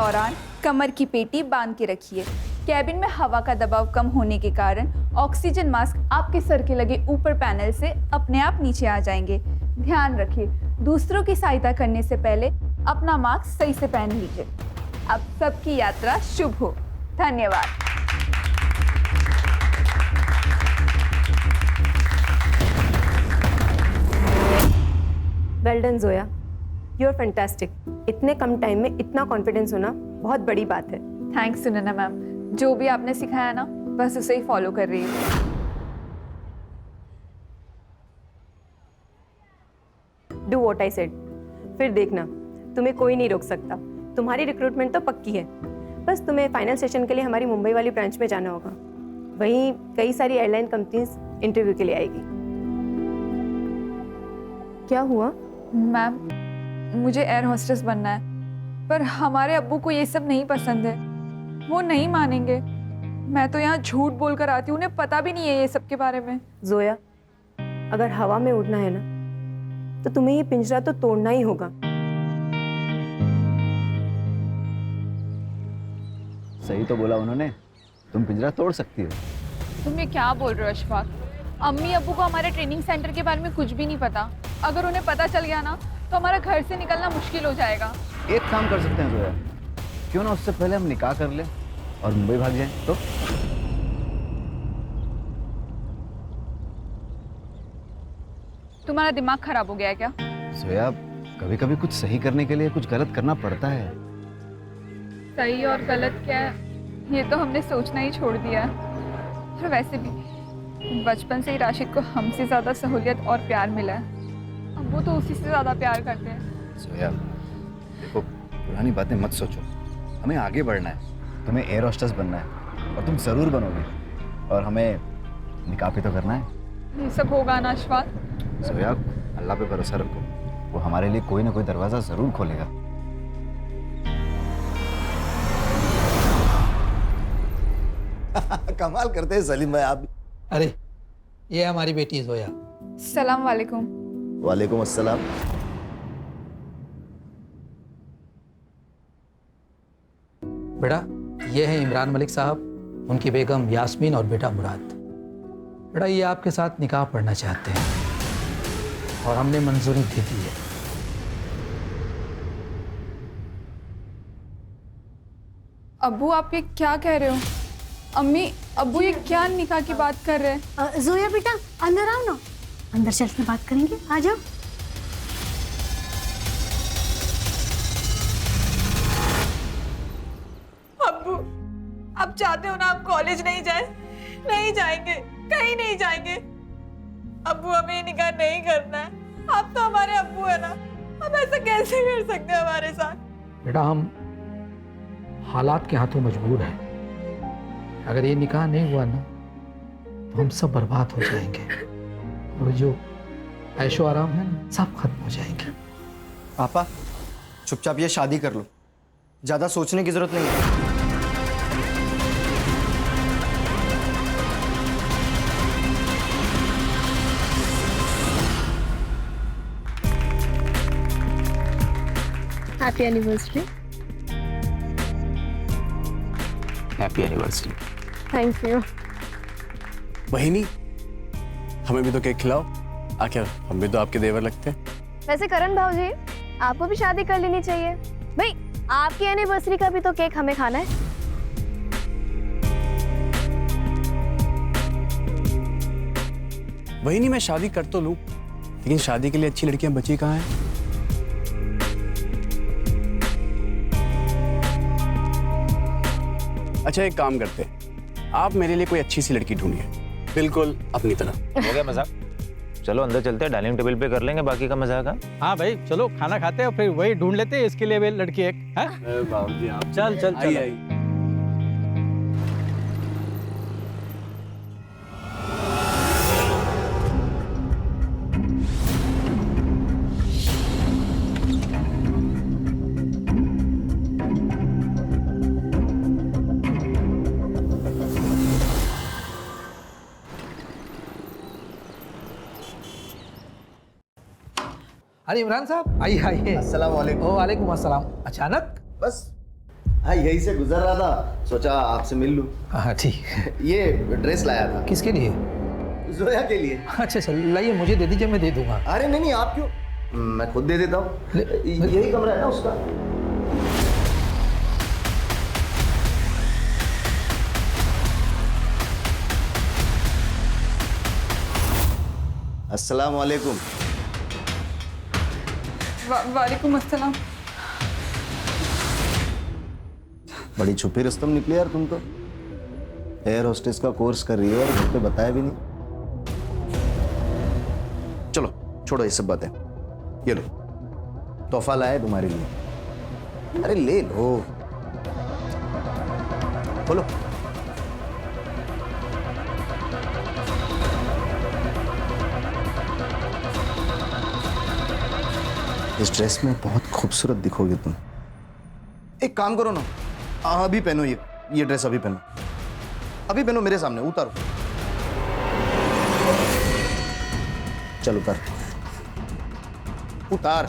दौरान कमर की पेटी बांध के रखिए। कैबिन में हवा का दबाव कम होने के कारण ऑक्सीजन मास्क आपके सर के लगे ऊपर पैनल से अपने आप नीचे आ जाएंगे। ध्यान रखिए, दूसरों की सहायता करने से पहले अपना मास्क सही से पहन लीजिए। अब सबकी यात्रा शुभ हो। धन्यवाद। Well done Zoya, you are fantastic. इतने कम टाइम में इतना कॉन्फिडेंस होना बहुत बड़ी बात है। थैंक्स सुनैना मैम, जो भी आपने सिखाया ना बस उसे ही फॉलो कर रही हूँ। Do what I said. फिर देखना, तुम्हें कोई नहीं रोक सकता। तुम्हारी रिक्रूटमेंट तो पक्की है, बस तुम्हें फाइनल सेशन के लिए हमारी मुंबई वाली ब्रांच में जाना होगा। वहीं कई सारी एयरलाइन कंपनीज इंटरव्यू के लिए आएगी। क्या हुआ? मैम, मुझे एयर होस्टेस बनना है, पर हमारे अब्बू को ये सब नहीं पसंद है। वो नहीं मानेंगे। मैं तो यहाँ झूठ बोलकर आती हूँ, उन्हें पता भी नहीं है ये सब के बारे में। जोया, अगर हवा में उड़ना है ना, तो तुम्हें ये पिंजरा तो तोड़ना ही होगा। सही तो बोला उन्होंने, तुम पिंजरा तोड़ सकती हो। तुम ये क्या बोल रहे हो अशफाक? अम्मी अब्बू को हमारे ट्रेनिंग सेंटर के बारे में कुछ भी नहीं पता। अगर उन्हें पता चल गया ना तो हमारा घर से निकलना मुश्किल हो जाएगा। एक काम कर सकते हैं जोया, क्यों ना उससे पहले हम निकाह कर लें और मुंबई भाग जाएं तो? तुम्हारा दिमाग खराब हो गया है क्या? जोया, कभी कभी कुछ सही करने के लिए कुछ गलत करना पड़ता है। सही और गलत क्या है ये तो हमने सोचना ही छोड़ दिया है। और वैसे भी बचपन से ही राशिद को हमसे ज्यादा सहूलियत और प्यार मिला है। अब वो तो उसी से ज्यादा प्यार करते हैं। जोया, देखो पुरानी बातें मत सोचो, हमें आगे बढ़ना है। तुम्हें एयर होस्टेस बनना है और तुम जरूर बनोगे, और हमें निकाह भी तो करना है। ये सब होगा ना अशफाक? जोया, अल्लाह पे भरोसा रखो, वो हमारे लिए कोई ना कोई दरवाजा जरूर खोलेगा। कमाल करते हैं सलीम भाई आप। अरे ये हमारी बेटी जोया। सलाम वालेकुम। वालेकुम अस्सलाम। बेटा ये है इमरान मलिक साहब, उनकी बेगम यास्मीन और बेटा मुराद। बेटा ये आपके साथ निकाह पढ़ना चाहते हैं और हमने मंजूरी दे दी है। अब्बू आप ये क्या कह रहे हो? अम्मी अब्बू ये क्या निकाह की बात कर रहे हैं? जोया बेटा अंदर आओ ना, अंदर चल के बात करेंगे, आ जाओ। अब्बू आप चाहते हो ना हम कॉलेज नहीं जाए? नहीं जाएंगे, कहीं नहीं जाएंगे। अब्बू हमें ये निकाह नहीं करना है। आप तो हमारे अब्बू है ना, अब ऐसा कैसे कर सकते हैं हमारे साथ? बेटा हम हालात के हाथों मजबूर हैं। अगर ये निकाह नहीं हुआ ना तो हम सब बर्बाद हो जाएंगे, और जो ऐशो आराम है ना सब खत्म हो जाएंगे। पापा चुपचाप ये शादी कर लो, ज्यादा सोचने की जरूरत नहीं है। Happy anniversary. Happy anniversary. Thank you. बहिनी हमें भी तो केक खिलाओ, आखिर हम भी तो आपके देवर लगते हैं। वैसे करण भाऊजी आपको भी शादी कर लेनी चाहिए भाई, आपकी एनिवर्सरी का भी तो केक हमें खाना है। बहिनी मैं शादी कर तो लूं, लेकिन शादी के लिए अच्छी लड़कियां बची कहाँ हैं? अच्छा एक काम करते हैं, आप मेरे लिए कोई अच्छी सी लड़की ढूंढिए, बिल्कुल अपनी तरह। हो गया मजाक, चलो अंदर चलते हैं, डाइनिंग टेबल पे कर लेंगे बाकी का मजाक। हाँ भाई चलो खाना खाते हैं और फिर वही ढूंढ लेते हैं इसके लिए भी लड़की एक है। बाबूजी आप चल चल चल। आई। अरे इमरान साहब आइए आइए। अस्सलाम वालेकुम। वालेकुम अस्सलाम। अचानक? बस हाँ यही से गुजर रहा था, सोचा आपसे मिल लूं। हाँ ठीक। ये ड्रेस लाया था किसके लिए? जोया के लिए। अच्छा सर लाइए, मुझे दे दीजिए, मैं दे दूंगा। अरे नहीं नहीं, आप क्यों, मैं खुद दे देता हूँ। यही कमरा है ना उसका। अस्सलाम वालेकुम। वालेकुम अस्सलाम। बड़ी छुपी रुस्तम निकली यार तुम तो। एयर होस्टेस का कोर्स कर रही है और घर पे बताया भी नहीं। चलो छोड़ो ये सब बातें, ये लो तोहफा लाया तुम्हारे लिए। अरे ले लो, बोलो। इस ड्रेस में बहुत खूबसूरत दिखोगे तुम। एक काम करो ना, अभी पहनो ये ड्रेस, अभी पहनो, अभी पहनो मेरे सामने, उतारो। चल उतार, उतार।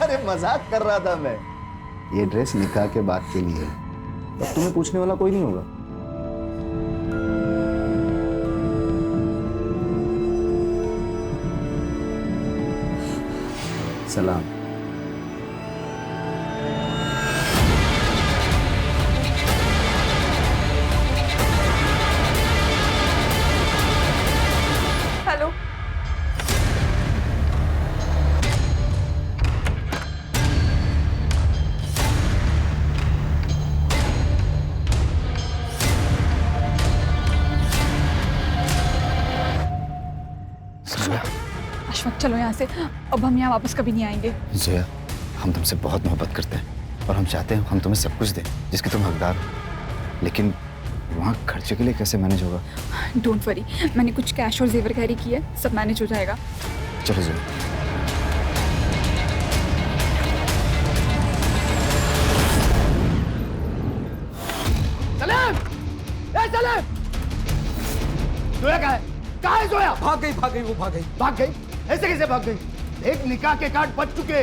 अरे मजाक कर रहा था मैं। ये ड्रेस निकाह के बाद के लिए है, अब तुम्हें पूछने वाला कोई नहीं होगा। सलाम। हेलो। अशफाक चलो यहाँ से, अब हम यहाँ वापस कभी नहीं आएंगे। जोया, हम तुमसे बहुत मोहब्बत करते हैं और हम चाहते हैं हम तुम्हें सब कुछ दें जिसके तुम हकदार हो, लेकिन वहाँ खर्चे के लिए कैसे मैनेज होगा? डोंट वरी, मैंने कुछ कैश और जेवर कैरी की है, सब मैनेज हो जाएगा। चलो जोया। जोया कहाँ है जोया? भाग गई, वो भाग गई। ऐसे कैसे भाग गई? एक निकाह के कार्ड बच चुके,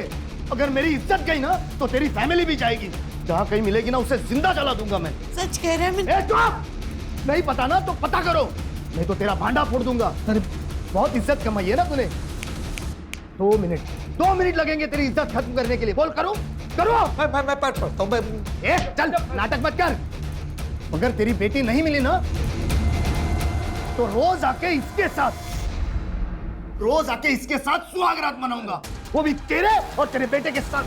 अगर मेरी इज्जत गई ना तो तेरी फैमिली भी जाएगी। जहाँ कहीं मिलेगी ना उसे जिंदा जला दूंगा मैं। सच कह रहे हैं? चुप! नहीं पता ना तो पता करो, नहीं तो तेरा भांडा फोड़ दूंगा। अरे बहुत इज्जत कमाई है ना तूने। 2 मिनट लगेंगे तेरी इज्जत खत्म करने के लिए। बोल करो। मैं पढ़ता हूँ। चल नाटक मत कर। अगर तेरी बेटी नहीं मिली ना तो रोज आके इसके साथ सुहागरात मनाऊंगा, वो भी तेरे और तेरे बेटे के साथ।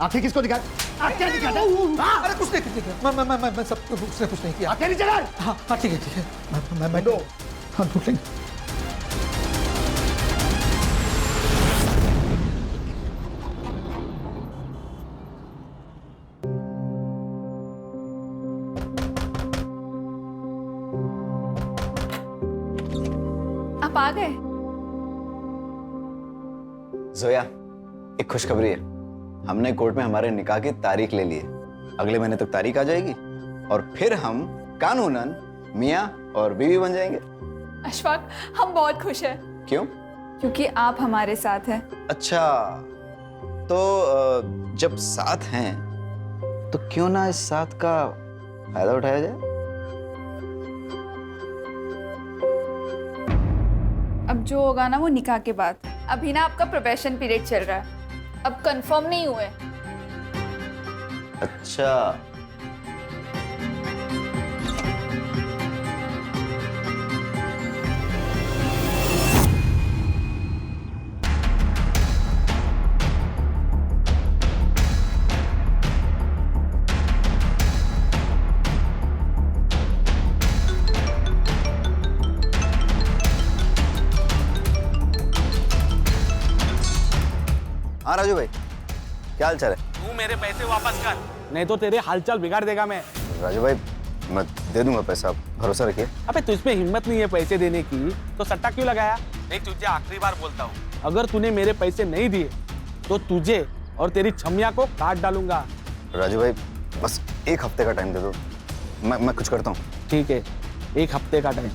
आंखें किसको दिखा? आंखें दिखाता है? अरे कुछ नहीं, मैं सब उसने कुछ नहीं किया। आंखें नीचे कर। हाँ ठीक है, मैं दो। हाँ ढूंढ लेंगे। आप आ गए? जोया, एक खुशखबरी है। हमने कोर्ट में हमारे निकाह की तारीख ले ली है। अगले महीने तक तारीख आ जाएगी और फिर हम कानूनन मियाँ और बीवी बन जाएंगे। अशफाक, हम बहुत खुश हैं। क्यों? क्योंकि आप हमारे साथ हैं। अच्छा, तो जब साथ हैं तो क्यों ना इस साथ का फायदा उठाया जाए? अब जो होगा ना वो निकाह के बाद। अभी ना आपका प्रोबेशन पीरियड चल रहा है, अब कंफर्म नहीं हुए। अच्छा, हाँ राजू भाई, क्या हाल चाल है? तू मेरे पैसे वापस कर, नहीं तो तेरे हालचाल बिगाड़ देगा मैं। राजू भाई, मैं दे दूंगा पैसा, भरोसा रखिए। अबे तुझमें हिम्मत नहीं है पैसे देने की तो सट्टा क्यों लगाया? देख तुझे आखिरी बार बोलता हूँ, अगर तूने मेरे पैसे नहीं दिए तो तुझे और तेरी छमिया को काट डालूंगा। राजू भाई, बस 1 हफ्ते का टाइम दे दो, मैं कुछ करता हूँ। ठीक है, 1 हफ्ते का टाइम।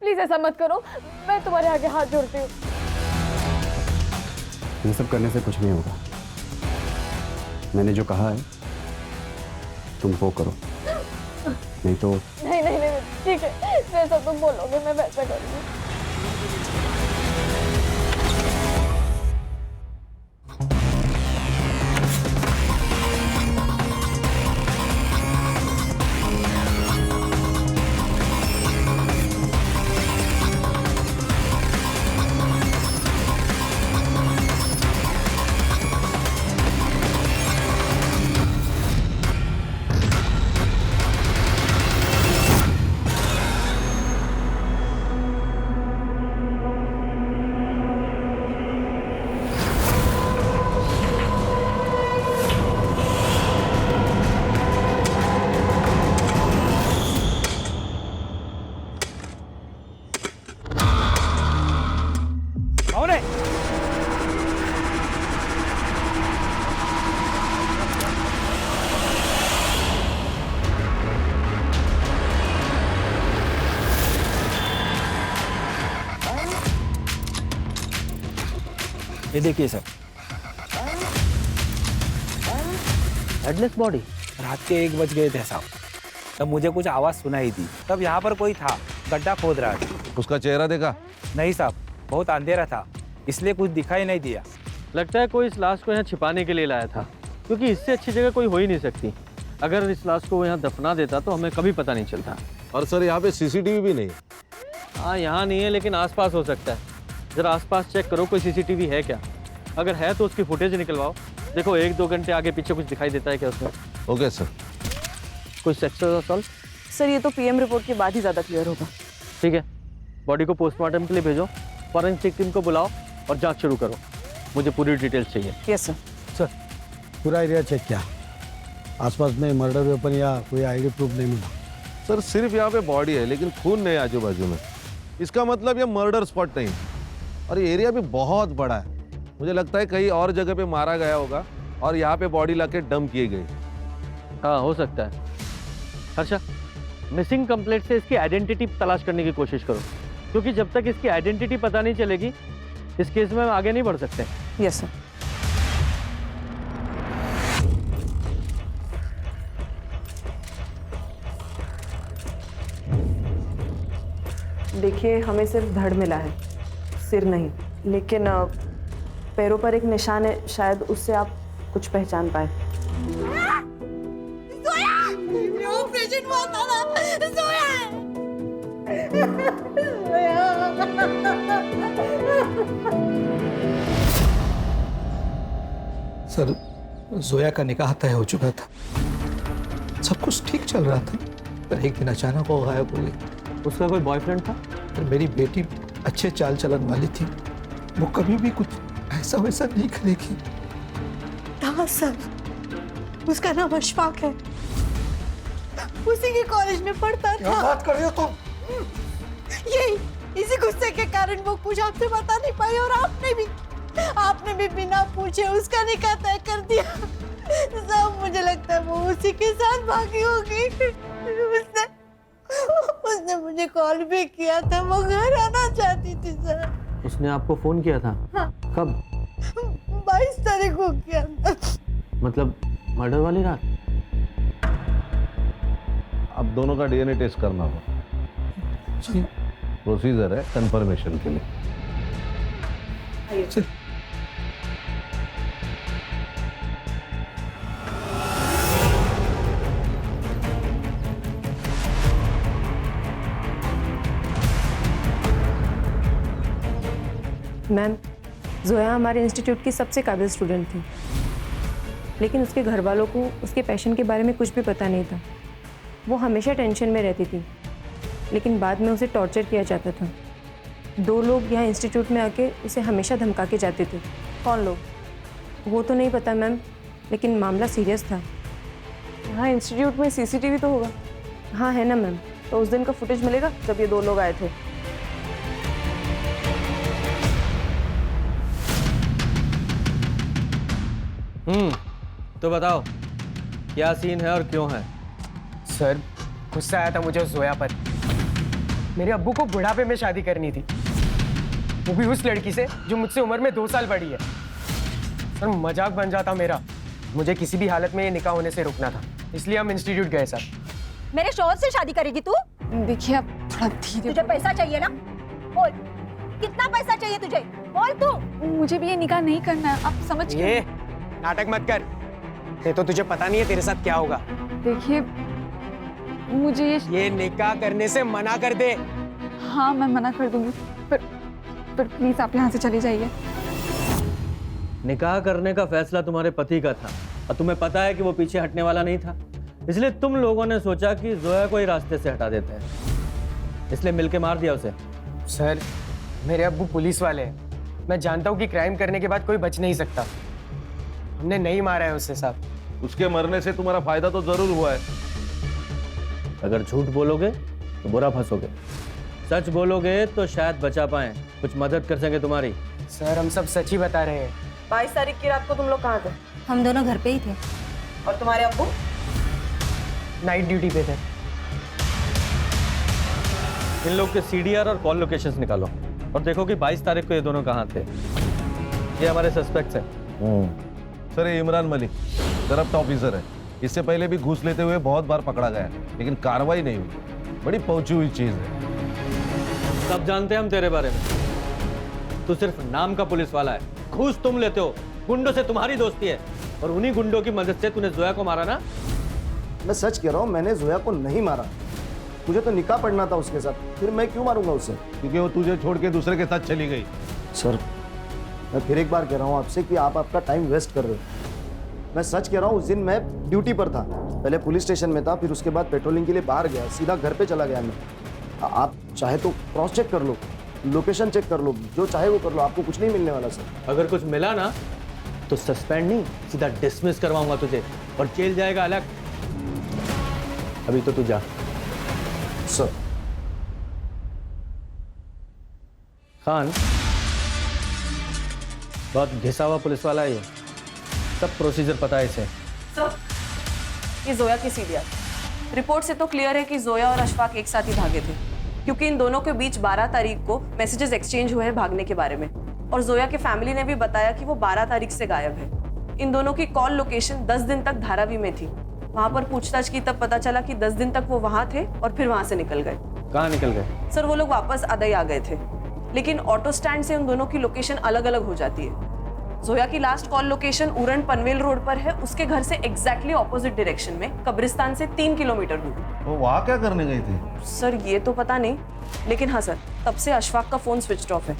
प्लीज ऐसा मत करो, मैं तुम्हारे आगे हाथ जोड़ती हूँ। ये सब करने से कुछ नहीं होगा। मैंने जो कहा है तुम वो करो, नहीं तो। नहीं नहीं नहीं, ठीक है, जैसा तुम बोलोगे मैं वैसा करूँगी। ये देखिए सर, हेडलेस बॉडी। रात के 1 बज गए थे साहब, तब मुझे कुछ आवाज़ सुनाई दी। तब यहाँ पर कोई था, गड्ढा खोद रहा था। उसका चेहरा देखा? नहीं साहब, बहुत अंधेरा था, इसलिए कुछ दिखाई नहीं दिया। लगता है कोई इस लाश को यहाँ छिपाने के लिए लाया था, क्योंकि इससे अच्छी जगह कोई हो ही नहीं सकती। अगर इस लाश को यहाँ दफना देता तो हमें कभी पता नहीं चलता। और सर यहाँ पे सीसीटीवी भी नहीं है। हाँ, यहाँ नहीं है, लेकिन आसपास हो सकता है। जरा आसपास चेक करो, कोई सीसीटीवी है क्या? अगर है तो उसकी फुटेज निकलवाओ। देखो 1-2 घंटे आगे पीछे कुछ दिखाई देता है क्या उसमें? Okay sir. कोई सेक्सुअल असॉल्ट? सर ये तो पीएम रिपोर्ट के बाद ही ज़्यादा क्लियर होगा। ठीक है, बॉडी को पोस्टमार्टम के लिए भेजो, फॉरेंसिक टीम को बुलाओ और जांच शुरू करो। मुझे पूरी डिटेल्स चाहिए। Yes sir. सर पूरा एरिया चेक किया, आसपास में मर्डर वेपन या कोई आईडी प्रूफ नहीं मिला। सर सिर्फ यहाँ पे बॉडी है, लेकिन खून नहीं आजू बाजू में। इसका मतलब ये मर्डर स्पॉट नहीं, और ये एरिया भी बहुत बड़ा है। मुझे लगता है कहीं और जगह पे मारा गया होगा और यहाँ पे बॉडी लाके डंप की गई। हाँ, हो सकता है। अच्छा, मिसिंग कंप्लेंट से इसकी आइडेंटिटी तलाश करने की कोशिश करो, क्योंकि जब तक इसकी आइडेंटिटी पता नहीं चलेगी इस केस में हम आगे नहीं बढ़ सकते। Yes sir. देखिए, हमें सिर्फ धड़ मिला है, सिर नहीं। लेकिन पैरों पर एक निशान है, शायद उससे आप कुछ पहचान पाए। ऑपरेशन हुआ था ना, सर जोया का निकाह तय हो चुका था, सब कुछ ठीक चल रहा था, पर एक दिन अचानक वो गायब हो गई। उसका कोई बॉयफ्रेंड था? पर मेरी बेटी अच्छे चाल चलन वाली थी, वो कभी भी कुछ ऐसा वैसा नहीं करेगी। हाँ सर, उसका नाम अशफाक है, उसी के कॉलेज में पढ़ता था। बात कर रही हो तुम? यही इसी गुस्से के कारण वो कुछ आपसे बता नहीं पाई, और आपने भी बिना पूछे उसका निकाह तय कर दिया। सब मुझे लगता है वो उसी के साथ भागी होगी। उसने मुझे कॉल भी किया था, वो घर आना चाहती थी सर। उसने आपको फोन किया था? हाँ। कब? 22 तारीख को किया था। मतलब मर्डर वाली रात? अब दोनों का डीएनए टेस्ट करना होगा, प्रोसीजर है कंफर्मेशन के लिए। मैम, जोया हमारे इंस्टीट्यूट की सबसे काबिल स्टूडेंट थी, लेकिन उसके घर वालों को उसके पैशन के बारे में कुछ भी पता नहीं था। वो हमेशा टेंशन में रहती थी, लेकिन बाद में उसे टॉर्चर किया जाता था। 2 लोग यहाँ इंस्टीट्यूट में आके उसे हमेशा धमका के जाते थे। कौन लोग? वो तो नहीं पता मैम, लेकिन मामला सीरियस था। हाँ, इंस्टीट्यूट में सीसीटीवी तो होगा? हाँ है ना मैम, तो उस दिन का फुटेज मिलेगा जब ये 2 लोग आए थे। तो बताओ क्या सीन है और क्यों है? सर गुस्सा आया था मुझे जोया पर। मेरे अब्बू को बुढ़ापे में शादी करनी थी, वो भी उस लड़की से जो मुझसे उम्र में 2 साल बड़ी है। सर मजाक बन जाता मेरा। मुझे किसी भी हालत में ये निकाह होने से रुकना था, इसलिए हम इंस्टीट्यूट गए सर। मेरे शौहर से शादी करेगी तू? देखिए आप थोड़ा धीरे। तुझे पैसा चाहिए ना? बोल, कितना पैसा चाहिए तुझे? बोल तू। मुझे भी ये निकाह नहीं करना है, आप समझ ये नाटक मत कर, ये तो तुझे पता नहीं है तेरे साथ क्या होगा। देखिए मुझे ये निकाह करने से मना कर दे। हाँ मैं मना कर दूंगी, पर प्लीज आप यहाँ से चले जाइए। निकाह करने का फैसला तुम्हारे पति का था और तुम्हें पता है कि वो पीछे हटने वाला नहीं था, इसलिए तुम लोगों ने सोचा कि जोया को ही रास्ते से हटा देते हैं, इसलिए मिलके मार दिया उसे। सर मेरे अब्बू पुलिस वाले हैं, मैं जानता हूँ कि क्राइम करने के बाद कोई बच नहीं सकता। हमने नहीं मारा है उससे साहब। उसके मरने से तुम्हारा फायदा तो जरूर हुआ है। अगर झूठ बोलोगे तो बुरा फंसोगे, सच बोलोगे तो शायद बचा पाए, कुछ मदद कर सके तुम्हारी। सर हम सब सच ही बता रहे हैं। 22 तारीख की रात को तुम लोग कहाँ थे? हम दोनों घर पे ही थे। और तुम्हारे अब्बू? नाइट ड्यूटी पे थे। इन लोग के CDR और कॉल लोकेशंस निकालो और देखो कि 22 तारीख को ये दोनों कहाँ थे। ये हमारे सस्पेक्ट्स हैं। सर ये इमरान मलिक करप्ट ऑफिसर है, इससे पहले भी घूस लेते हुए बहुत बार पकड़ा गया लेकिन कार्रवाई नहीं हुई। बड़ी पहुंची हुई चीज है। सब जानते हैं हम तेरे बारे में, तू सिर्फ नाम का पुलिस वाला है। घूस तुम लेते हो, गुंडों से तुम्हारी दोस्ती है और उन्हीं गुंडों की मदद से तूने जोया को मारा ना। मैं सच कह रहा हूँ, मैंने जोया को नहीं मारा। मुझे तो निकाह पढ़ना था उसके साथ, फिर मैं क्यों मारूंगा उसे? क्योंकि वो तुझे छोड़ के दूसरे के साथ चली गई। सर मैं फिर एक बार कह रहा हूँ आपसे कि आप आपका टाइम वेस्ट कर रहे हो। मैं सच कह रहा हूँ, उस दिन मैं ड्यूटी पर था, पहले पुलिस स्टेशन में था, फिर उसके बाद पेट्रोलिंग के लिए बाहर गया, सीधा घर पे चला गया मैं। आप चाहे तो क्रॉस चेक कर लो, लोकेशन चेक कर लो, जो चाहे वो कर लो, आपको कुछ नहीं मिलने वाला सर। अगर कुछ मिला ना तो सस्पेंड नहीं, सीधा डिसमिस करवाऊंगा तुझे और जेल जाएगा अलग। अभी तो तू जा। सर खान बहुत घिसा हुआ पुलिस वाला है ये, सब प्रोसीजर पता है इसे। सर ये जोया की CDR रिपोर्ट से तो क्लियर है कि जोया और अशफाक एक साथ ही भागे थे, क्योंकि इन दोनों के बीच 12 तारीख को मैसेजेस एक्सचेंज हुए हैं भागने के बारे में, और जोया के फैमिली ने भी बताया कि वो 12 तारीख से गायब है। इन दोनों की कॉल लोकेशन 10 दिन तक धारावी में थी। वहां पर पूछताछ की तब पता चला कि 10 दिन तक वो वहां थे और फिर वहां से निकल गए। कहाँ निकल गए? सर वो लोग वापस अदई आ गए थे, लेकिन ऑटो स्टैंड से उन दोनों की लोकेशन अलग अलग हो जाती है। जोया की last call location Uran Panvel road पर है, उसके घर से एग्जैक्टली ऑपोजिट डायरेक्शन में, कब्रिस्तान से 3 किलोमीटर दूर। वो वहाँ क्या करने गई थी? सर ये तो पता नहीं, लेकिन हाँ सर तब से अशफाक का फोन स्विच ऑफ है।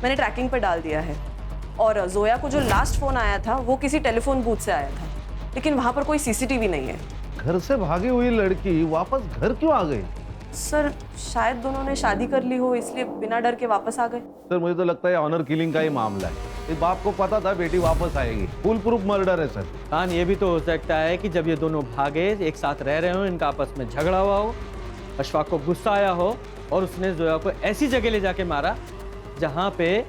मैंने ट्रैकिंग पर डाल दिया है, और जोया को जो लास्ट फोन आया था वो किसी टेलीफोन बूथ से आया था, लेकिन वहां पर कोई CCTV नहीं है। घर से भागी हुई लड़की वापस घर क्यों आ गई? सर शायद दोनों ने शादी कर ली हो, इसलिए बिना डर के वापस आ गए। सर मुझे तो लगता है ऑनर किलिंग का ही मामला है। इस बाप को पता था बेटी वापस आएगी, फुल प्रूफ मर्डर है सर। खान ये भी तो हो सकता है कि जब ये दोनों भागे, एक साथ रह रहे हो, इनका आपस में झगड़ा हुआ हो, अशफाक को गुस्सा आया हो और उसने जोया को ऐसी जगह ले जाके मारा जहाँ पे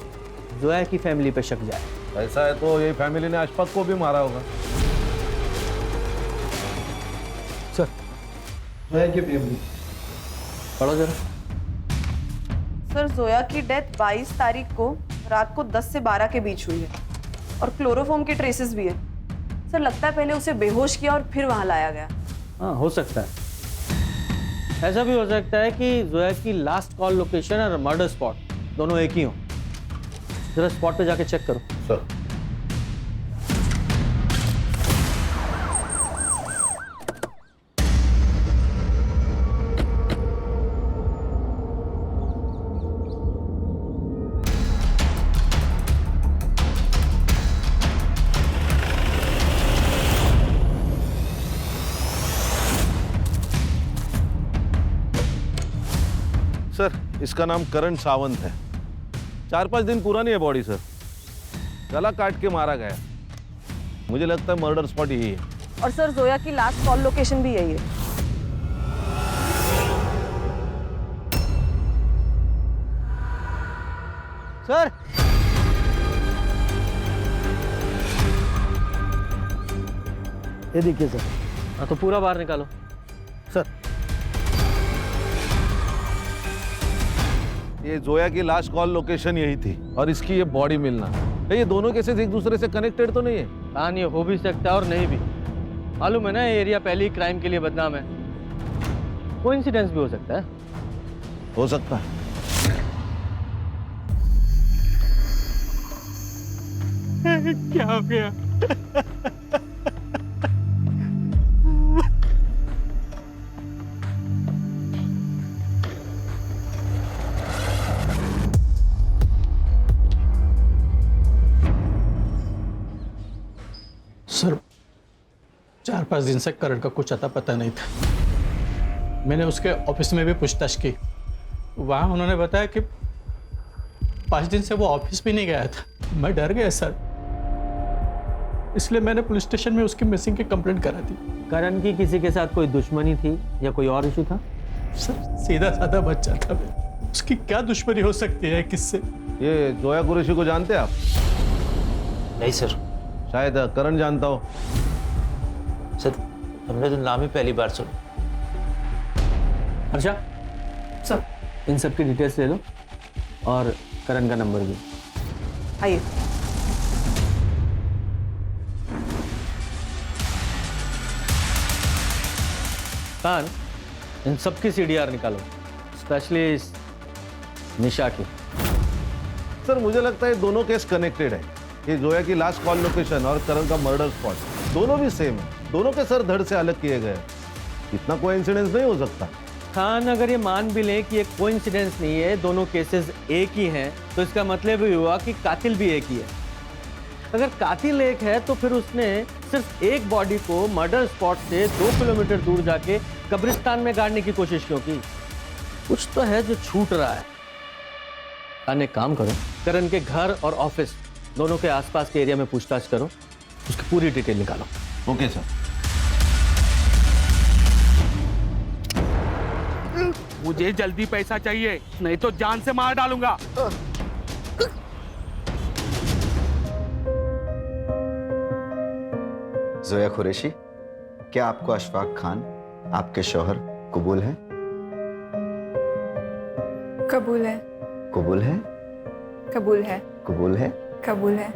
जोया की फैमिली पे शक जाए। ऐसा है तो ये फैमिली ने अशफाक को भी मारा होगा। सर पढ़ो जरा। सर जोया की डेथ 22 तारीख को रात को 10 से 12 के बीच हुई है, और क्लोरोफॉर्म के ट्रेसेस भी है। सर लगता है पहले उसे बेहोश किया और फिर वहां लाया गया। हाँ हो सकता है, ऐसा भी हो सकता है कि जोया की लास्ट कॉल लोकेशन और मर्डर स्पॉट दोनों एक ही हो। जरा स्पॉट पे जाके चेक करो। सर सर इसका नाम करण सावंत है। 4-5 दिन पुरानी है बॉडी सर, गला काट के मारा गया। मुझे लगता है मर्डर स्पॉट यही है। और सर जोया की लास्ट कॉल लोकेशन भी यही है। सर ये देखिए सर। हाँ तो पूरा बाहर निकालो। सर ये जोया की लास्ट कॉल लोकेशन यही थी और इसकी ये बॉडी मिलना, ये दोनों केसेस एक दूसरे से कनेक्टेड तो नहीं है? हाँ, ये हो भी सकता है और नहीं भी। मालूम है ना, ये एरिया पहले ही क्राइम के लिए बदनाम है। कोइंसिडेंस भी हो सकता है। हो सकता है। क्या हो गया? सर 4-5 दिन से करण का कुछ अता पता नहीं था। मैंने उसके ऑफिस में भी पूछताछ की, वहाँ उन्होंने बताया कि 5 दिन से वो ऑफिस भी नहीं गया था। मैं डर गया सर, इसलिए मैंने पुलिस स्टेशन में उसकी मिसिंग की कंप्लेंट करा दी। करण की किसी के साथ कोई दुश्मनी थी या कोई और इशू था? सर सीधा साधा बच्चा था मैं, उसकी क्या दुश्मनी हो सकती है किससे? ये जोया कुरैशी को जानते हैं आप? नहीं सर। शायद करण जानता हो। सर हमने तो नाम ही पहली बार सुना। अच्छा सर, इन सब की डिटेल्स ले लो और करण का नंबर भी। आइए। कान, इन सब की सीडीआर निकालो, स्पेशली निशा की। सर मुझे लगता है दोनों केस कनेक्टेड है। ये जोया की लास्ट कॉल लोकेशन और करण का मर्डर स्पॉट दोनों भी सेम है। दोनों के सर धड़ से अलग किए गए। इतना कोइंसिडेंस नहीं हो सकता। खान, अगर ये मान भी लें कि ये कोइंसिडेंस नहीं है, दोनों केसेस एक ही हैं, तो इसका मतलब ये हुआ कि कातिल भी एक ही है। अगर कातिल एक है तो फिर उसने सिर्फ एक बॉडी को मर्डर स्पॉट से 2 किलोमीटर दूर जाके कब्रिस्तान में गाड़ने की कोशिश क्यों की? कुछ तो है जो छूट रहा है। खान, एक काम करो, करण के घर और ऑफिस दोनों के आसपास के एरिया में पूछताछ करो, उसकी पूरी डिटेल निकालो। Okay sir. मुझे जल्दी पैसा चाहिए, नहीं तो जान से मार डालूंगा। जोया कुरैशी, क्या आपको अशफाक खान आपके शौहर कबूल है? कबूल है। कबूल है? कबूल है। कबूल है? कबूल है।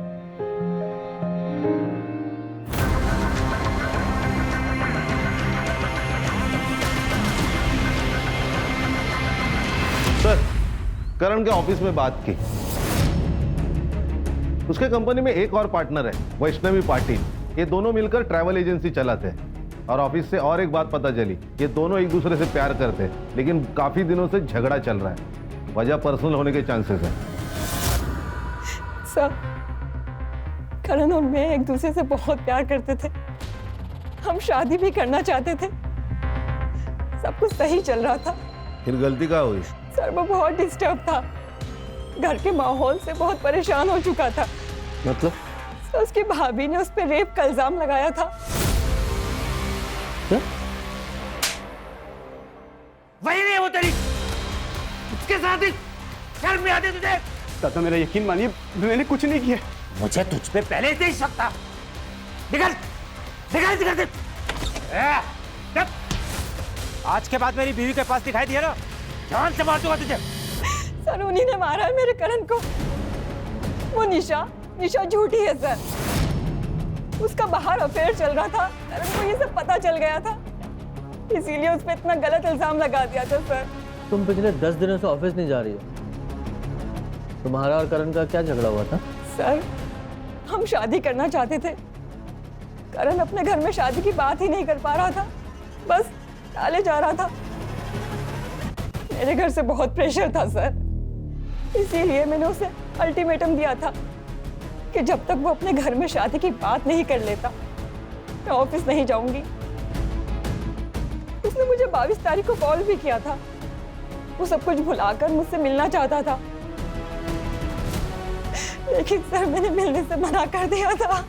सर, करण के ऑफिस में बात की। उसके कंपनी में एक और पार्टनर है, वैष्णवी पाटिल। ये दोनों मिलकर ट्रैवल एजेंसी चलाते हैं। और ऑफिस से और एक बात पता चली, ये दोनों एक दूसरे से प्यार करते हैं, लेकिन काफी दिनों से झगड़ा चल रहा है। वजह पर्सनल होने के चांसेस हैं। सर, करण और मैं एक दूसरे से बहुत प्यार करते थे। हम शादी भी करना चाहते थे। सब कुछ सही चल रहा था। फिर गलती क्या हुई? सर, वो बहुत डिस्टर्ब था। घर के माहौल से बहुत परेशान हो चुका था। मतलब? सर, उसकी भाभी ने उस पर रेप का इल्जाम लगाया था। क्या? वही नहीं है वो तेरी, उसके साथ ही शर्म नहीं आती तुझे? चाचा मेरा यकीन मानिए, मैंने कुछ नहीं किया। मुझे तुझ पे पहले से ही शक था। निकल निकल निकल, निकल। आज के बाद मेरी बीवी के पास दिखाई दिया ना, जान से मार दूंगा तुझे। सर, उन्हीं ने मारा है मेरे करण को। वो निशा झूठी है सर। उसका बाहर अफेयर चल रहा था, करण को ये सब पता चल गया था, इसीलिए उस पर इतना गलत इल्जाम लगा दिया था सर। तुम पिछले 10 दिनों से ऑफिस नहीं जा रही हो। तुम्हारा और करण का क्या झगड़ा हुआ था? सर, हम शादी करना चाहते थे। करण अपने घर में शादी की बात ही नहीं कर पा रहा था, बस टाले जा रहा था। मेरे घर से बहुत प्रेशर था सर, इसीलिए मैंने उसे अल्टीमेटम दिया था कि जब तक वो अपने घर में शादी की बात नहीं कर लेता, मैं ऑफिस नहीं जाऊंगी। उसने मुझे 22 तारीख को कॉल भी किया था। वो सब कुछ भुलाकर मुझसे मिलना चाहता था, लेकिन सर मैंने मिलने से मना कर दिया था।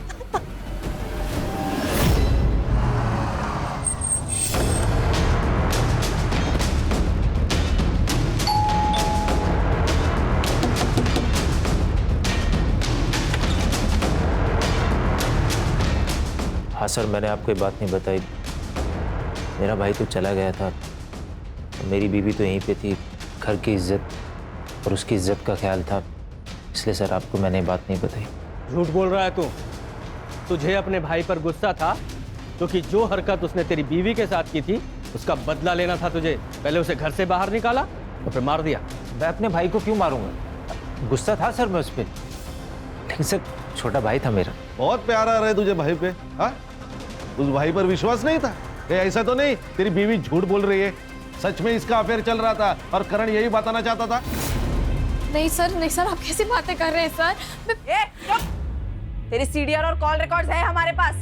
हाँ सर, मैंने आपको ये बात नहीं बताई। मेरा भाई तो चला गया था, मेरी बीवी तो यहीं पे थी। घर की इज्जत और उसकी इज्जत का ख्याल था, इसलिए सर आपको मैंने ये बात नहीं बताई। झूठ बोल रहा है तू। तुझे अपने भाई पर गुस्सा था क्योंकि जो हरकत उसने तेरी बीवी के साथ की थी उसका बदला लेना था तुझे। पहले उसे घर से बाहर निकाला और फिर मार दिया। मैं अपने भाई को क्यों मारूंगा? गुस्सा था सर मैं उस पर, लेकिन सर छोटा भाई था मेरा। बहुत प्यारा रहे तुझे भाई पे। हाँ, उस भाई पर विश्वास नहीं था? ऐसा तो नहीं तेरी बीवी झूठ बोल रही है? सच में इसका अफेयर चल रहा था और करण यही बताना चाहता था? नहीं सर, आप कैसी बातें कर रहे हैं सर? तेरी सीडीआर और कॉल रिकॉर्ड्स है हमारे पास।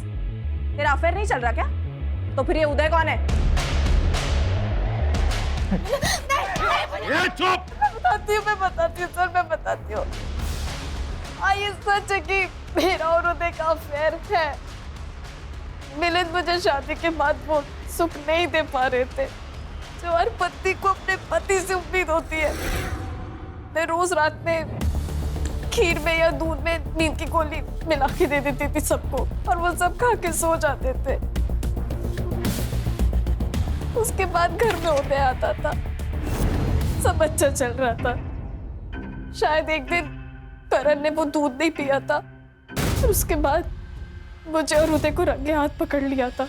तेरा अफेयर नहीं चल रहा क्या? तो फिर ये उदय कौन है? चुप! मैं बताती हूँ सर, मैं बताती हूँ। ये सच है कि मेरा और उदय का अफेयर है। मिलिंद मुझे शादी के बाद वो सुख नहीं दे पा रहे थे जो हर पत्नी को अपने पति से उम्मीद होती है। मैं रोज रात में खीर में या दूध में नींद की गोली मिला के दे देती थी सबको, और वो सब खा के सो जाते थे। उसके बाद घर में उदय आता था, सब अच्छा चल रहा था। शायद एक दिन करण ने वो दूध नहीं पिया था और उसके बाद मुझे और उदय को रंगे हाथ पकड़ लिया था।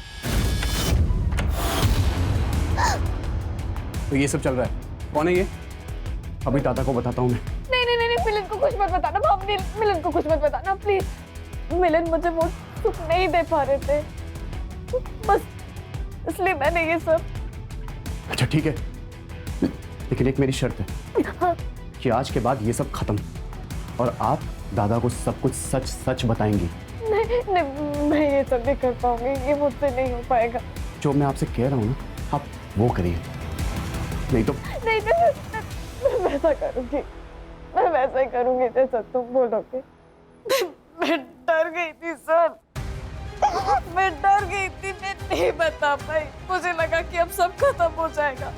तो ये सब चल रहा है, कौन है ये? अभी दादा को बताता हूँ मैं। नहीं, मिलिंद को कुछ मत बताना भाभी, मिलिंद को कुछ मत बताना प्लीज। मिलिंद मुझे वो सुख नहीं दे पा रहे थे, बस इसलिए मैंने ये सब। अच्छा ठीक है, लेकिन एक मेरी शर्त है कि आज के बाद ये सब खत्म और आप दादा को सब कुछ सच सच बताएंगी। नहीं, मैं ये सब नहीं कर पाऊंगी, ये मुझसे नहीं हो पाएगा। जो मैं आपसे कह रहा हूँ ना, आप वो करिए, नहीं तो। नहीं, मैं वैसा करूंगी, मैं वैसा ही करूंगी जैसा तुम बोलोगे। मैं डर गई थी सर, मैं डर गई थी, मैं नहीं बता पाई। मुझे लगा कि अब सब खत्म हो जाएगा।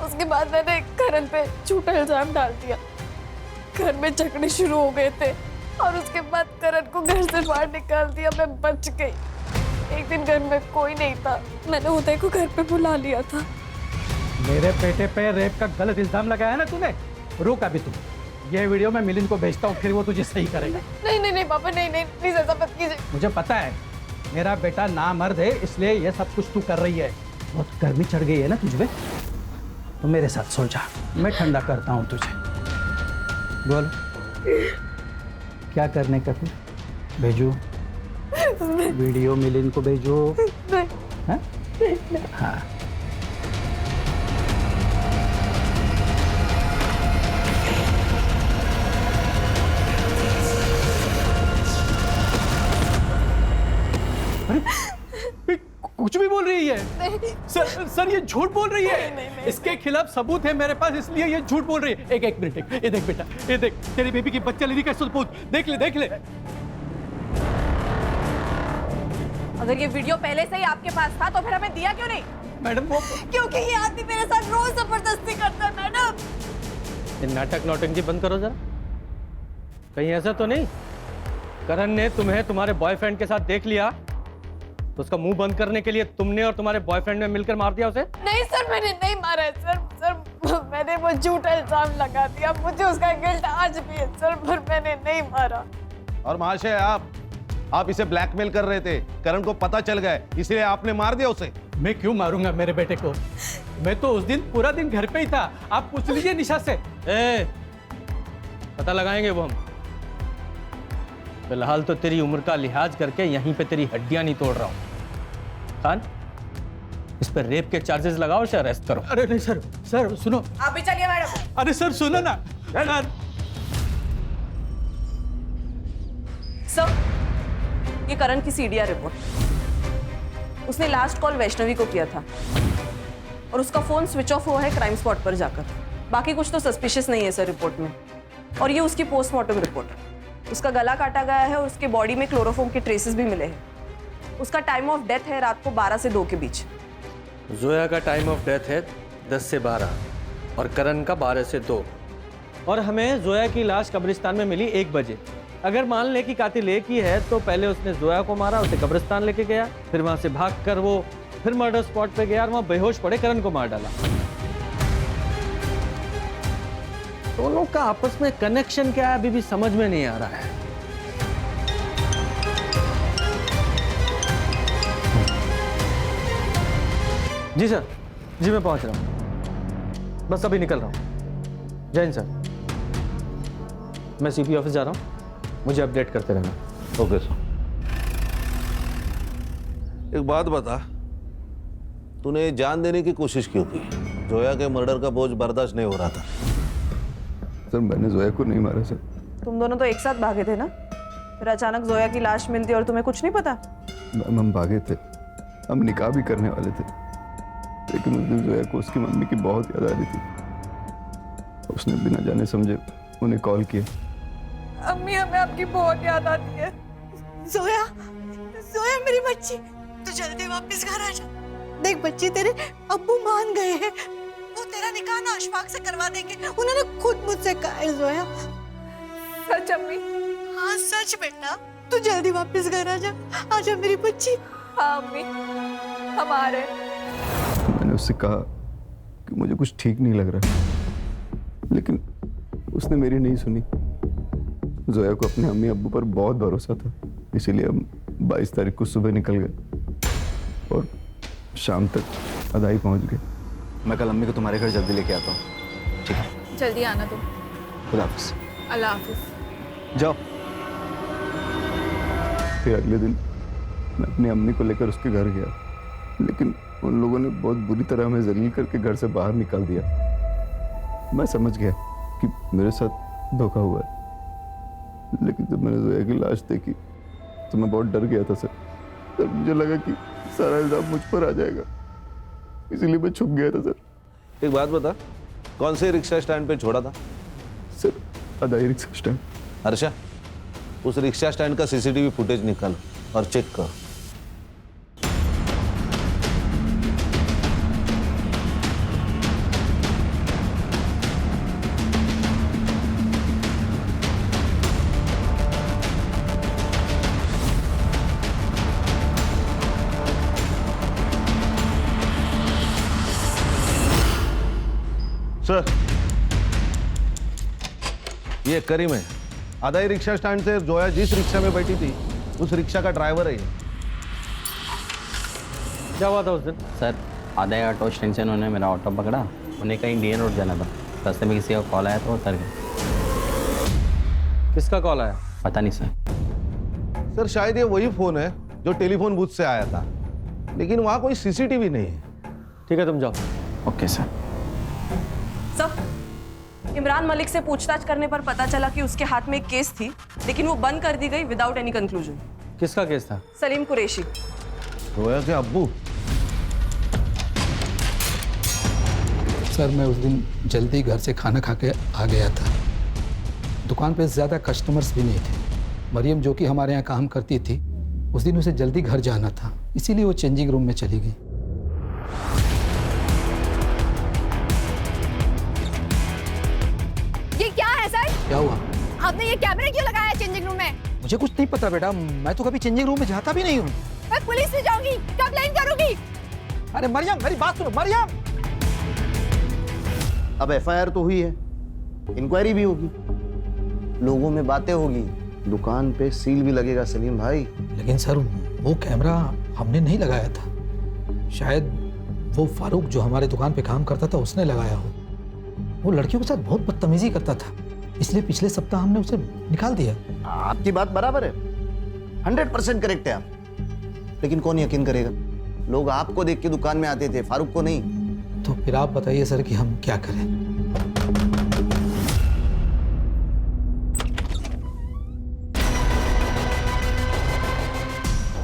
उसके बाद मैंने करण पे झूठा इल्जाम डाल दिया। घर में झगड़े शुरू हो गए थे और उसके बाद करण को घर से बाहर निकाल दिया। मैं बच गई। एक दिन घर में कोई नहीं था, मैंने उदय को घर पे बुला लिया था। मेरे बेटे पे रेप का गलत इल्जाम लगाया ना तूने? रुक अभी तुम, ये वीडियो मैं मिलिंद को भेजता हूँ, फिर वो तुझे सही करेगा। नहीं पापा, नहीं प्लीज ऐसा मत कीजिए। मुझे पता है मेरा बेटा नामर्द है, इसलिए ये सब कुछ तू कर रही है। बहुत गर्मी चढ़ गई है ना तुझ में, तो मेरे साथ सो जा, मैं ठंडा करता हूँ तुझे। बोल क्या करने का फिर? भेजो वीडियो मिलिंद को, भेजो। हाँ? हाँ। कुछ भी बोल रही है। सर ये झूठ बोल रही है। नहीं, इसके खिलाफ सबूत है मेरे पास, इसलिए ये झूठ बोल रही है। एक मिनट, ये देख बेटा, ये देख तेरी बेबी की बच्चा लेने का सबूत, देख ले। अगर ये वीडियो पहले से ही आपके पास था तो फिर हमें दिया क्यों नहीं? मैडम वो क्योंकि ये आदमी मेरे साथ रोज जबरदस्ती करता है मैडम। ये नाटक नौटंकी बंद करो जरा। कहीं ऐसा तो नहीं करण ने तुम्हें तुम्हारे बॉयफ्रेंड के साथ देख लिया तो उसका मुंह बंद करने के लिए तुमने और तुम्हारे बॉयफ्रेंड ने मिलकर मार दिया उसे? नहीं सर, मैंने नहीं मारा है सर, मैंने वो झूठा इल्जाम लगा दिया। मुझे उसका गिल्ट आज भी है सर, पर मैंने नहीं मारा। और महाशय आप इसे ब्लैकमेल कर रहे थे, करण को पता चल गया, इसलिए आपने मार दिया उसे। मैं क्यों मारूंगा मेरे बेटे को? मैं तो उस दिन पूरा दिन घर पे ही था, आप पूछ लीजिए निशा से। पता लगाएंगे वो हम। फिलहाल तो तेरी उम्र का लिहाज करके यहीं पे तेरी हड्डियां नहीं तोड़ रहा हूं। खान, इस पर रेप के चार्जेस लगाओ, उसे अरेस्ट करो। अरे नहीं सर सुनो। आप भी चलिए मैडम। अरे सर सुनो ना। सर, ये करण की सीडीआर रिपोर्ट। उसने लास्ट कॉल वैष्णवी को किया था और उसका फोन स्विच ऑफ हुआ है क्राइम स्पॉट पर जाकर। बाकी कुछ तो सस्पिशियस नहीं है सर रिपोर्ट में। और ये उसकी पोस्टमार्टम रिपोर्ट। उसका गला काटा गया है और उसके बॉडी में क्लोरोफॉर्म के ट्रेसेस भी मिले हैं। उसका टाइम ऑफ डेथ है रात को 12 से 2 के बीच। जोया का टाइम ऑफ डेथ है 10 से 12 और करण का 12 से 2। और हमें जोया की लाश कब्रिस्तान में मिली 1 बजे। अगर मान ले कि कातिल एक ही है तो पहले उसने जोया को मारा, उसे कब्रिस्तान लेके गया, फिर वहां से भागकर वो फिर मर्डर स्पॉट पे गया और वहां बेहोश पड़े करण को मार डाला। दोनों का आपस में कनेक्शन क्या है अभी भी समझ में नहीं आ रहा है। जी सर, जी मैं पहुंच रहा हूं, बस अभी निकल रहा हूं। जय हिंद सर। मैं सीपी ऑफिस जा रहा हूं, मुझे अपडेट करते रहना। Okay sir. एक बात बता, तूने जान देने की कोशिश क्यों की? जोया के मर्डर का बोझ बर्दाश्त नहीं हो रहा था। सर मैंने जोया को नहीं मारा सर। तुम दोनों तो एक साथ भागे थे ना, फिर अचानक जोया की लाश मिलती और तुम्हें कुछ नहीं पता? हम भागे थे, हम निकाह भी करने वाले थे, लेकिन उस दिन जोया को उसकी मम्मी की बहुत याद आ रही थी। उसने बिना जाने समझे उन्हें कॉल किया। अम्मी हमें आपकी बहुत याद आती है। जोया, जोया मेरी बच्ची, तू जल्दी वापस घर आ जा। देख बच्ची, तेरे अब्बू मान गए हैं, वो तेरा निकाह ना अशफाक से करवा देंगे, उन्होंने खुद मुझसे कहा है। जोया सच अम्मी? हाँ सच बेटा, तू जल्दी वापस घर आ जा। आजा मेरी बच्ची। हाँ अम्मी, हम आ रहे हैं। मैंने उससे कहा कि मुझे कुछ ठीक नहीं लग रहा, लेकिन उसने मेरी नहीं सुनी। जोया को अपने अम्मी अब्बू पर बहुत भरोसा था, इसीलिए हम 22 तारीख को सुबह निकल गए और शाम तक अदाई पहुंच गए। मैं कल अम्मी को तुम्हारे घर जल्दी लेके आता हूँ। ठीक है, जल्दी आना तुम। खुदा हाफिज। अल्लाह हाफिज। जाओ। फिर अगले दिन मैं अपनी अम्मी को लेकर उसके घर गया, लेकिन उन लोगों ने बहुत बुरी तरह हमें जलील करके घर से बाहर निकाल दिया। मैं समझ गया कि मेरे साथ धोखा हुआ है, लेकिन जब मैंने जोया की लाश देखी तो मैं बहुत डर गया था सर। तब मुझे लगा कि सारा इल्जाम मुझ पर आ जाएगा, इसीलिए मैं छुप गया था सर। एक बात बता, कौन से रिक्शा स्टैंड पे छोड़ा था? सर अदाई रिक्शा स्टैंड। हर्षा, उस रिक्शा स्टैंड का सीसीटीवी फुटेज निकाल और चेक कर। सर, ये करीम है, अदाई रिक्शा स्टैंड से जोया जिस रिक्शा में बैठी थी उस रिक्शा का ड्राइवर है ये। क्या हुआ था उस दिन? सर आधा ऑटो स्टैंड से उन्होंने मेरा ऑटो पकड़ा, उन्हें कहीं डीएन रोड जाना था, रास्ते में किसी का कॉल आया तो वो उतर गए। किसका कॉल आया? पता नहीं सर। सर शायद ये वही फोन है जो टेलीफोन बूथ से आया था, लेकिन वहां कोई सीसीटीवी नहीं है। ठीक है तुम जाओ। Okay sir. सब इमरान मलिक से पूछताछ करने पर पता चला कि उसके हाथ में एक केस थी, लेकिन वो बंद कर दी गई विदाउट एनी कंक्लूजन। किसका केस था? सलीम कुरैशी। जोया के अब्बू? सर मैं उस दिन जल्दी घर से खाना खा के आ गया था, दुकान पे ज़्यादा कस्टमर्स भी नहीं थे। मरियम जो कि हमारे यहाँ काम करती थी, उस दिन उसे जल्दी घर जाना था, इसीलिए वो चेंजिंग रूम में चली गई। ये क्या है सर? क्या हुआ? आपने ये कैमरा क्यों लगाया चेंजिंग रूम में? मुझे कुछ नहीं पता बेटा, मैं तो कभी चेंजिंग रूम में जाता भी नहीं हूँ। मैं पुलिस से जाऊंगी, कंप्लेन करूंगी। अरे मरियम मेरी बात सुनो। मरियम, अब एफआईआर तो हुई है, इंक्वायरी भी होगी, लोगों में बातें होगी, दुकान पे सील भी लगेगा सलीम भाई। लेकिन सर वो कैमरा हमने नहीं लगाया था, शायद वो फारूक जो हमारे दुकान पे काम करता था उसने लगाया हो। वो लड़कियों के साथ बहुत बदतमीजी करता था, इसलिए पिछले सप्ताह हमने उसे निकाल दिया। आपकी बात बराबर है, 100% करेक्ट है आप, लेकिन कौन यकीन करेगा? लोग आपको देख के दुकान में आते थे, फारूक को नहीं। तो फिर आप बताइए सर कि हम क्या करें?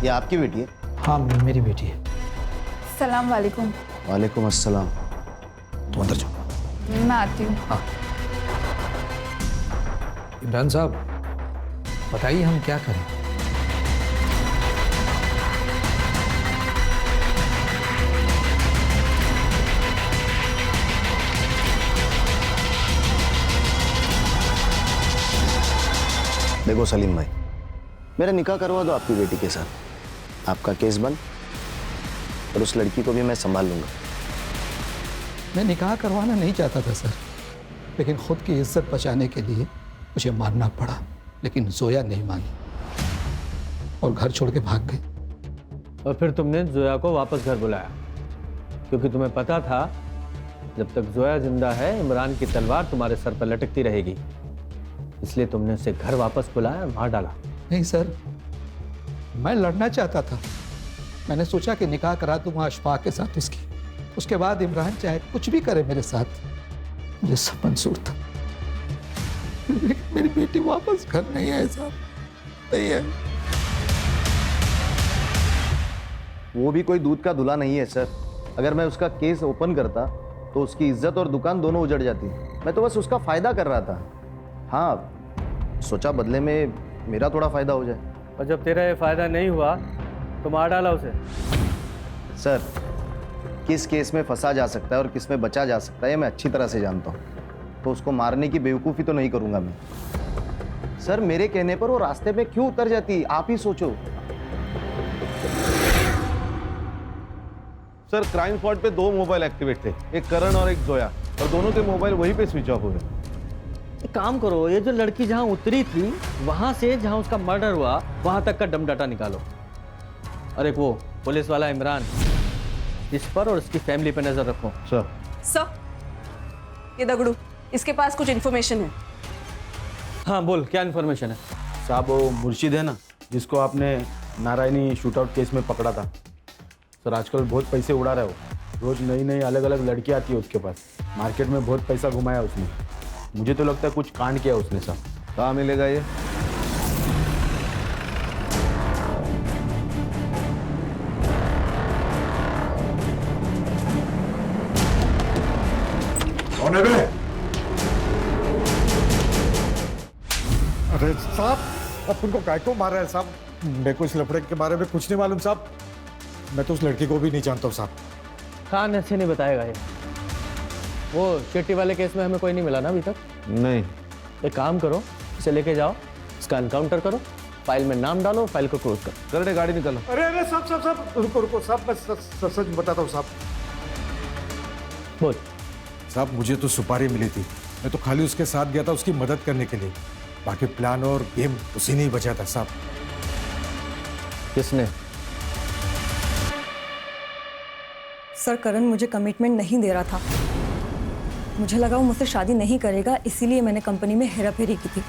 ये आपकी बेटी है? हाँ मेरी बेटी है। सलाम वालेकुम। वालेकुम अस्सलाम। तुम अंदर जाओ। मैं आती हूँ। हाँ इमरान साहब बताइए हम क्या करें? देखो देखो सलीम भाई, मेरा निकाह करवा दो आपकी बेटी के साथ, आपका केस बंद, और उस लड़की को भी मैं संभाल लूंगा। मैं निकाह करवाना नहीं चाहता था सर, लेकिन खुद की इज्जत बचाने के लिए मुझे मानना पड़ा। लेकिन जोया नहीं मानी और घर छोड़ के भाग गई। और फिर तुमने जोया को वापस घर बुलाया, क्योंकि तुम्हें पता था जब तक जोया जिंदा है इमरान की तलवार तुम्हारे सर पर लटकती रहेगी, इसलिए तुमने उसे घर वापस बुलाया और मार डाला। नहीं सर, मैं लड़ना चाहता था। मैंने सोचा कि निकाह करा दूंगा अशफाक के साथ उसकी, उसके बाद इमरान चाहे कुछ भी करे मेरे साथ, मुझे सब मंजूर था। मेरी बेटी वापस घर नहीं है साहब, नहीं है। वो भी कोई दूध का धुला नहीं है सर। अगर मैं उसका केस ओपन करता तो उसकी इज्जत और दुकान दोनों उजड़ जाती। मैं तो बस उसका फायदा कर रहा था। हाँ, सोचा बदले में मेरा थोड़ा फायदा हो जाए। और जब तेरा ये फायदा नहीं हुआ तो मार डाला उसे। सर, किस केस में फंसा जा सकता है और किस में बचा जा सकता है मैं अच्छी तरह से जानता हूँ, तो उसको मारने की बेवकूफ़ी तो नहीं करूँगा मैं। सर, मेरे कहने पर वो रास्ते में क्यों उतर जाती, आप ही सोचो। सर, क्राइम स्पॉट पे 2 मोबाइल एक्टिवेट थे, एक करण और एक जोया, और दोनों के मोबाइल वहीं पे स्विच ऑफ हुए। एक काम करो, ये जो लड़की जहाँ उतरी थी वहां से जहाँ उसका मर्डर हुआ वहां तक का डम डाटा निकालो। और एक वो पुलिस वाला इमरान, इस पर और उसकी फैमिली पे नजर रखो। सर, ये दगड़ू, इसके पास कुछ इन्फॉर्मेशन है। हाँ बोल, क्या इन्फॉर्मेशन है? साहब, वो मुर्शिद है ना जिसको आपने नारायणी शूटआउट केस में पकड़ा था सर, आजकल बहुत पैसे उड़ा रहा है वो। रोज नई नई अलग अलग लड़की आती है उसके पास। मार्केट में बहुत पैसा घुमाया उसने। मुझे तो लगता है कुछ कांड किया उसने सर। कहाँ मिलेगा ये? कौन है बे? अरे साहब, अपन को काय को मार रहा है साहब? मेरे को इस लफड़े के बारे में कुछ नहीं मालूम साहब। मैं तो उस लड़की को भी नहीं जानता हूँ साहब। खान ऐसे नहीं बताएगा ये। वो शेट्टी वाले केस में हमें कोई नहीं मिला ना अभी तक? नहीं। एक काम करो, इसे लेके जाओ, इसका एनकाउंटर करो, फाइल में नाम डालो, फाइल को क्लोज करो। कर गाड़ी निकालो। अरे अरे साहब साहब साहब, रुको रुको साहब, मैं सच बताता हूँ साहब। बोल। साहब, मुझे तो सुपारी मिली थी, मैं तो खाली उसके साथ गया था उसकी मदद करने के लिए। बाकी प्लान और गेम उसी ने ही बचा था साहब। किसने? सर, करण मुझे कमिटमेंट नहीं दे रहा था। मुझे लगा वो मुझसे शादी नहीं करेगा, इसीलिए मैंने कंपनी में हेराफेरी की थी।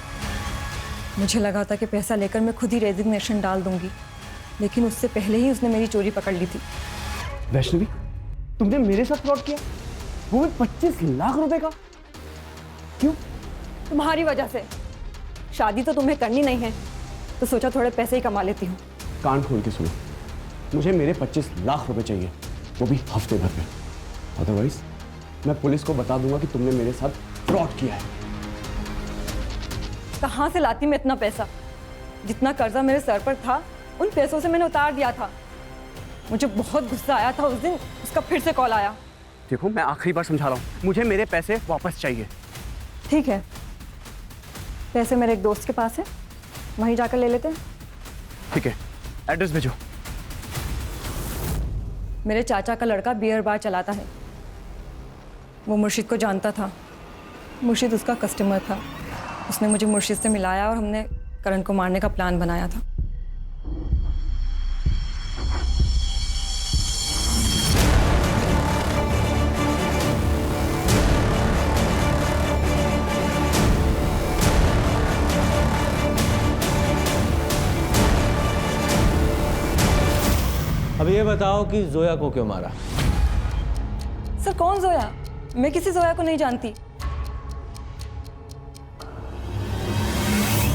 मुझे लगा था कि पैसा लेकर मैं खुद ही रेजिग्नेशन डाल दूंगी, लेकिन उससे पहले ही उसने मेरी चोरी पकड़ ली थी। वैष्णवी, तुमने मेरे साथ फ्रॉड किया, वो भी 25 लाख रुपए का? क्यों? तुम्हारी वजह से। शादी तो तुम्हें करनी नहीं है, तो सोचा थोड़े पैसे ही कमा लेती हूँ। कान खोल के सुनो, मुझे मेरे 25 लाख रुपए चाहिए, वो भी हफ्ते भर में। अदरवाइज मैं पुलिस को बता दूंगा कि तुमने मेरे साथ फ्रॉड किया है। कहाँ से लाती मैं इतना पैसा? जितना कर्जा मेरे सर पर था उन पैसों से मैंने उतार दिया था। मुझे बहुत गुस्सा आया था उस दिन, उसका फिर से कॉल आया। देखो, मैं आखिरी बार समझा रहा हूँ, मुझे मेरे पैसे वापस चाहिए। ठीक है, पैसे मेरे एक दोस्त के पास है, वहीं जाकर ले लेते हैं। ठीक है, एड्रेस भेजो। मेरे चाचा का लड़का बियर बार चलाता है, वो मुर्शिद को जानता था। मुर्शिद उसका कस्टमर था। उसने मुझे मुर्शिद से मिलाया और हमने करण को मारने का प्लान बनाया था। अब ये बताओ कि जोया को क्यों मारा? सर, कौन जोया? मैं किसी जोया को नहीं जानती।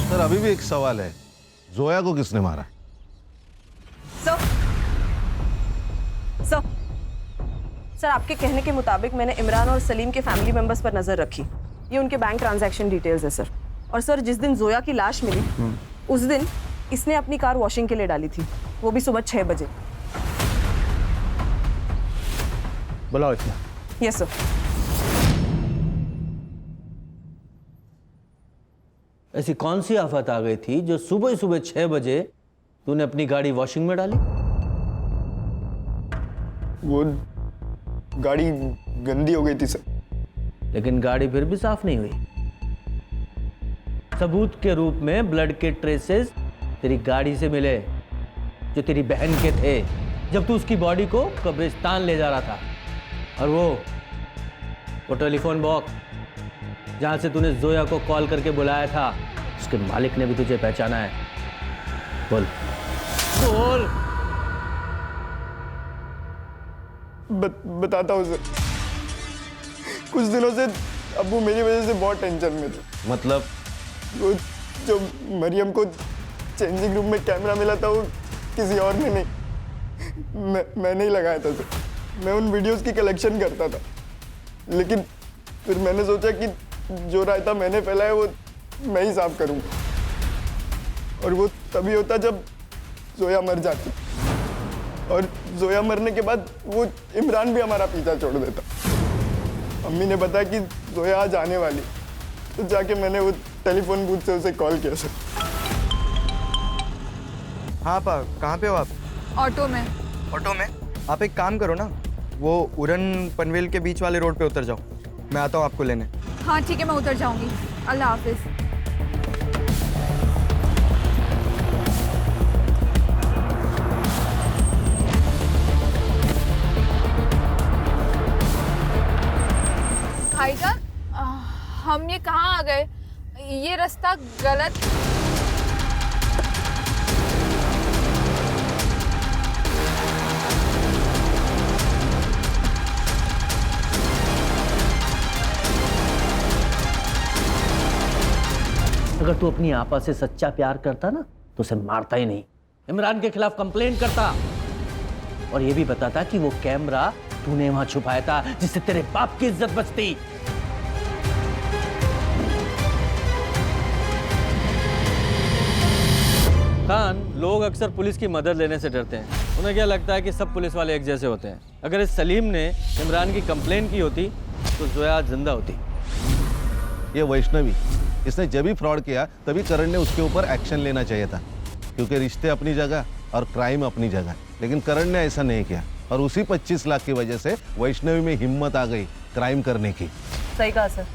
सर, अभी भी एक सवाल है, जोया को किसने मारा? सर, आपके कहने के मुताबिक मैंने इमरान और सलीम के फैमिली मेंबर्स पर नजर रखी। ये उनके बैंक ट्रांजैक्शन डिटेल्स है सर। और सर, जिस दिन जोया की लाश मिली उस दिन इसने अपनी कार वॉशिंग के लिए डाली थी, वो भी सुबह 6 बजे। बुलाओ इसमें। Yes sir. ऐसी कौन सी आफत आ गई थी जो सुबह सुबह 6 बजे तूने अपनी गाड़ी वॉशिंग में डाली? वो गाड़ी गंदी हो गई थी सर। लेकिन गाड़ी फिर भी साफ नहीं हुई। सबूत के रूप में ब्लड के ट्रेसेस तेरी गाड़ी से मिले, जो तेरी बहन के थे, जब तू उसकी बॉडी को कब्रिस्तान ले जा रहा था। और वो टेलीफोन बॉक्स जहां से तूने जोया को कॉल करके बुलाया था, उसके मालिक ने भी तुझे पहचाना है। बोल बोल। बताता हूँ सर। कुछ दिनों से अब्बू मेरी वजह से बहुत टेंशन में थे। मतलब? वो जो मरियम को चेंजिंग रूम में कैमरा मिला था वो किसी और ने नहीं, मैंने ही लगाया था सर। मैं उन वीडियोस की कलेक्शन करता था, लेकिन फिर मैंने सोचा कि जो रायता मैंने फैलाया वो मैं ही साफ करूँगा। और वो तभी होता जब जोया मर जाती, और जोया मरने के बाद वो इमरान भी हमारा पीछा छोड़ देता। अम्मी ने बताया कि जोया आज आने वाली, तो जाके मैंने वो टेलीफोन बूथ से उसे कॉल किया सर। हाँ पा, कहाँ पे हो आप? ऑटो में। ऑटो में? आप एक काम करो ना, वो उड़न पनवेल के बीच वाले रोड पे उतर जाओ, मैं आता हूँ आपको लेने। हाँ ठीक है, मैं उतर जाऊंगी। अल्लाह हाफिज। भाईजान, हम ये कहाँ आ गए? ये रास्ता गलत। अगर तू अपनी आपा से सच्चा प्यार करता ना तो उसे मारता ही नहीं, इमरान के खिलाफ कंप्लेंट करता, और ये भी बताता कि वो कैमरा तूने वहां छुपाया था जिससे तेरे बाप की इज्जत बचती। खान, लोग अक्सर पुलिस की मदद लेने से डरते हैं। उन्हें क्या लगता है कि सब पुलिस वाले एक जैसे होते हैं। अगर इस सलीम ने इमरान की कंप्लेंट की होती तो जोया जिंदा होती। ये वैष्णवी, इसने जब भी फ्रॉड किया तभी करण ने उसके ऊपर एक्शन लेना चाहिए था, क्योंकि रिश्ते अपनी जगह और क्राइम अपनी जगह। लेकिन करण ने ऐसा नहीं किया, और उसी 25 लाख की वजह से वैष्णवी में हिम्मत आ गई क्राइम करने की। सही कहा सर।